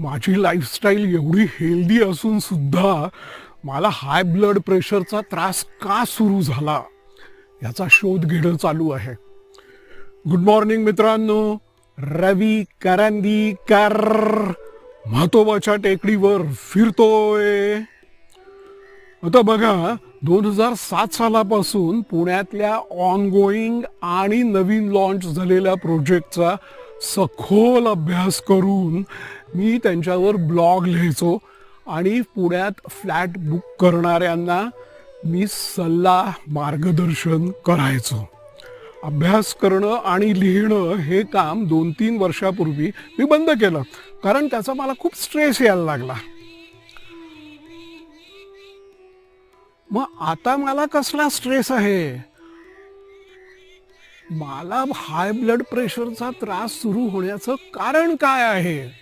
माझी लाईफस्टाईल एवढी हेल्दी असून सुद्धा मला हाय ब्लड प्रेशरचा त्रास का सुरू झाला याचा शोध घेणं चालू आहे. गुड मॉर्निंग मित्रांनो. रवी करंदीकर म्हातोबाच्या टेकडीवर फिरतोय. आता बघा, 2007 सालापासून पुण्यातल्या ऑनगोईंग आणि नवीन लॉन्च झालेल्या प्रोजेक्टचा सखोल अभ्यास करून मी त्यांच्यावर ब्लॉग लिहायचो आणि पुण्यात फ्लॅट बुक करणाऱ्यांना मी सल्ला मार्गदर्शन करायचो. अभ्यास करणं आणि लिहिणं हे काम 2-3 वर्षापूर्वी मी बंद केलं, कारण त्याचा मला खूप स्ट्रेस यायला लागला. मग आता मला कसला स्ट्रेस आहे? मला हाय ब्लड प्रेशरचा त्रास सुरू होण्याचं कारण काय आहे?